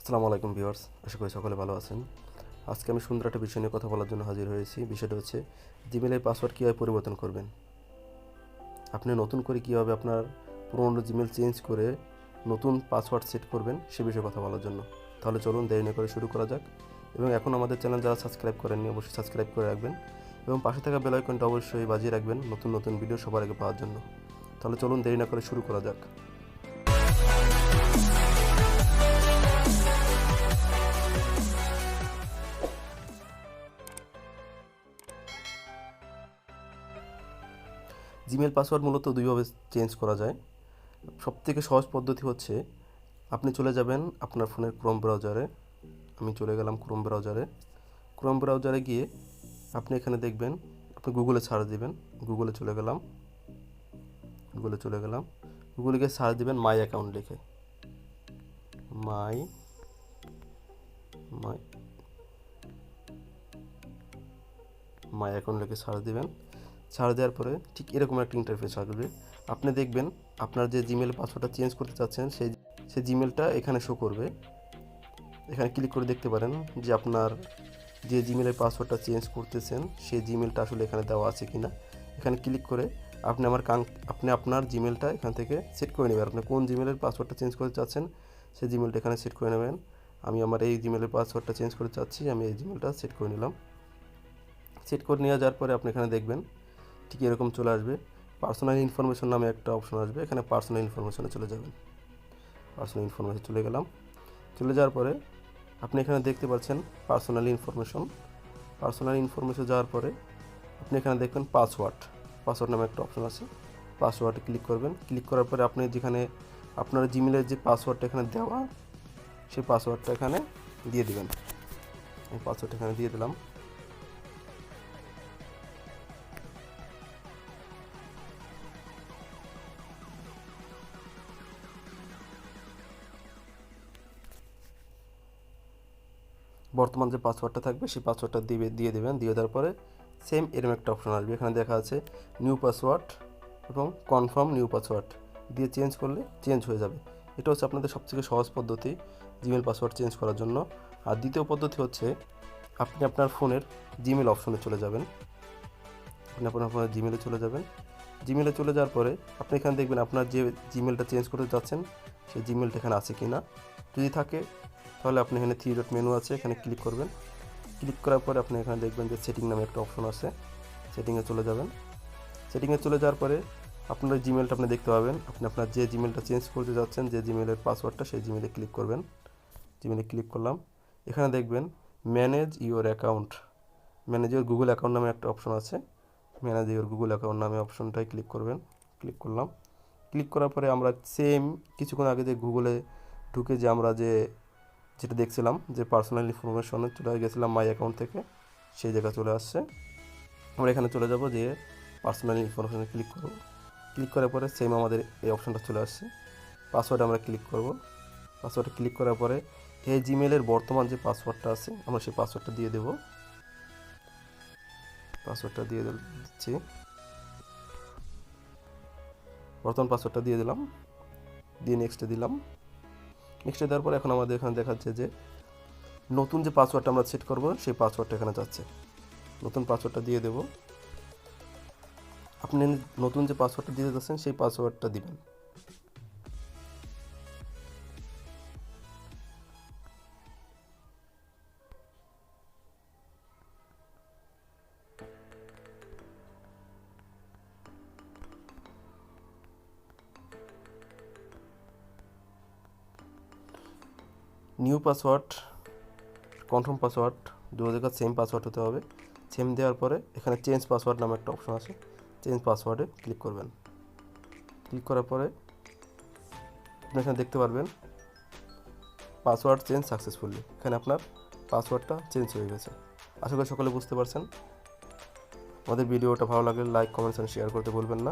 আসসালামু আলাইকুম ভিউয়ার্স, আশা করি সকলে ভালো আছেন। আজকে আমি সুন্দর একটা বিষয় নিয়ে কথা বলার জন্য হাজির হয়েছি। বিষয়টা হচ্ছে জিমেলের পাসওয়ার্ড কীভাবে পরিবর্তন করবেন। আপনি নতুন করে কীভাবে আপনার পুরনো জিমেল চেঞ্জ করে নতুন পাসওয়ার্ড সেট করবেন সে বিষয়ে কথা বলার জন্য। তাহলে চলুন দেরি না করে শুরু করা যাক। এবং এখন আমাদের চ্যানেল যারা সাবস্ক্রাইব করেননি অবশ্যই সাবস্ক্রাইব করে রাখবেন এবং পাশে থাকা বেল আইকনটা অবশ্যই বাজিয়ে রাখবেন নতুন নতুন ভিডিও সবার আগে পাওয়ার জন্য। তাহলে চলুন দেরি না করে শুরু করা যাক। জিমেল পাসওয়ার্ড মূলত দুইভাবে চেঞ্জ করা যায়। সবথেকে সহজ পদ্ধতি হচ্ছে আপনি চলে যাবেন আপনার ফোনের ক্রোম ব্রাউজারে। আমি চলে গেলাম ক্রোম ব্রাউজারে গিয়ে আপনি এখানে দেখবেন, আপনি গুগলে সার্চ দিবেন। গুগলে চলে গেলাম গুগলে গিয়ে সার্চ দিবেন মাই অ্যাকাউন্ট লিখে। মাই মাই মাই অ্যাকাউন্ট লিখে সার্চ দিবেন। সার্চ দেওয়ার পরে ঠিক এরকম একটা ইন্টারফেস আসবে। আপনি দেখবেন আপনার যে জিমেল পাসওয়ার্ডটা চেঞ্জ করতে চাচ্ছেন সেই জিমেলটা এখানে শো করবে। এখানে ক্লিক করে দেখতে পারেন যে আপনার যে জিমেলের পাসওয়ার্ডটা চেঞ্জ করতেছেন সেই জিমেলটা আসলে এখানে দেওয়া আছে কিনা। এখানে ক্লিক করে আপনি আপনার জিমেলটা এখান থেকে সেট করে নেবেন। আপনি কোন জিমেলের পাসওয়ার্ডটা চেঞ্জ করতে চাচ্ছেন সেই জিমেলটা এখানে সেট করে নেবেন। আমি আমার এই জিমেলের পাসওয়ার্ডটা চেঞ্জ করতে চাচ্ছি, আমি এই জিমেলটা সেট করে নিলাম। সেট করে নিয়ে যাওয়ার পরে আপনি এখানে দেখবেন ঠিক এরকম চলে আসবে। পার্সোনাল ইনফরমেশন নামে একটা অপশন আসবে, এখানে পার্সোনাল ইনফরমেশনে চলে যাবেন। পার্সোনাল ইনফরমেশন চলে গেলাম। চলে যাওয়ার পরে আপনি এখানে দেখতে পাচ্ছেন পার্সোনাল ইনফরমেশন যাওয়ার পরে আপনি এখানে দেখবেন পাসওয়ার্ড নামে একটা অপশন আছে। পাসওয়ার্ডে ক্লিক করবেন। ক্লিক করার পরে আপনি যেখানে আপনার জিমেলের যে পাসওয়ার্ডটা এখানে দেওয়া সেই পাসওয়ার্ডটা এখানে দিয়ে দিবেন। আমি পাসওয়ার্ডটা এখানে দিয়ে দিলাম। বর্তমান যে পাসওয়ার্ডটা থাকবে সেই পাসওয়ার্ডটা দিয়ে দেবেন। দিয়ে দেওয়ার পরে সেম এরকম একটা অপশন আসবে, এখানে দেখা আছে নিউ পাসওয়ার্ড এবং কনফার্ম নিউ পাসওয়ার্ড দিয়ে চেঞ্জ করলে চেঞ্জ হয়ে যাবে। এটা হচ্ছে আপনাদের সবথেকে সহজ পদ্ধতি জিমেল পাসওয়ার্ড চেঞ্জ করার জন্য। আর দ্বিতীয় পদ্ধতি হচ্ছে আপনি আপনার ফোনের জিমেল অপশনে চলে যাবেন। জিমেলে চলে যাওয়ার পরে আপনি এখানে দেখবেন আপনার যে জিমেলটা চেঞ্জ করতে যাচ্ছেন সেই জিমেলটা এখানে আছে কি না। যদি থাকে তাহলে আপনি এখানে 3 ডট মেনু আছে, এখানে ক্লিক করবেন। ক্লিক করার পরে আপনি এখানে দেখবেন যে সেটিং নামে একটা অপশন আছে, সেটিংয়ে চলে যাবেন। সেটিংয়ে চলে যাওয়ার পরে আপনার জিমেলটা আপনি দেখতে পাবেন। আপনি আপনার যে জিমেলটা চেঞ্জ করতে যাচ্ছেন, যে জিমেলের পাসওয়ার্ডটা, সেই জিমেলে ক্লিক করবেন। জিমেলে ক্লিক করলাম। এখানে দেখবেন ম্যানেজ ইউর গুগল অ্যাকাউন্ট নামে একটা অপশন আছে। ম্যানেজ ইউর গুগল অ্যাকাউন্ট নামে অপশনটাই ক্লিক করবেন। ক্লিক করলাম। ক্লিক করার পরে আমরা সেম কিছুক্ষণ আগে যে গুগলে ঢুকে যে আমরা যেটা দেখছিলাম যে পার্সোনাল ইনফরমেশনে চলে গেছিলাম মাই অ্যাকাউন্ট থেকে, সেই জায়গা চলে আসছে। আমরা এখানে চলে যাব, যে পার্সোনাল ইনফরমেশনে ক্লিক করব। ক্লিক করার পরে সেম আমাদের এই অপশনটা চলে আসছে। পাসওয়ার্ডে আমরা ক্লিক করব। পাসওয়ার্ডে ক্লিক করার পরে এই জিমেলের বর্তমান যে পাসওয়ার্ডটা আছে আমরা সেই পাসওয়ার্ডটা দিয়ে দেব। পাসওয়ার্ডটা দিয়ে দিচ্ছি। বর্তমান পাসওয়ার্ডটা দিয়ে দিলাম, দিয়ে নেক্সটে দিলাম। নেক্সটে দেওয়ার পরে এখন আমাদের এখানে দেখাচ্ছে যে নতুন যে পাসওয়ার্ডটা আমরা সেট করব সেই পাসওয়ার্ডটা এখানে যাচ্ছে। নতুন পাসওয়ার্ডটা দিয়ে দেব। আপনি নতুন যে পাসওয়ার্ডটা দিতে যাচ্ছেন সেই পাসওয়ার্ডটা দিবেন। নিউ পাসওয়ার্ড, কনফার্ম পাসওয়ার্ড, দুটো জায়গায় সেম পাসওয়ার্ড হতে হবে। সেম দেওয়ার পরে এখানে চেঞ্জ পাসওয়ার্ড নামে একটা অপশন আছে, চেঞ্জ পাসওয়ার্ডে ক্লিক করবেন। ক্লিক করার পরে আপনি এখানে দেখতে পারবেন পাসওয়ার্ড চেঞ্জ সাকসেসফুলি। এখানে আপনার পাসওয়ার্ডটা চেঞ্জ হয়ে গেছে। আশা করি সকলে বুঝতে পারছেন। আমাদের ভিডিওটা ভালো লাগলে লাইক, কমেন্টস এন্ড শেয়ার করতে ভুলবেন না।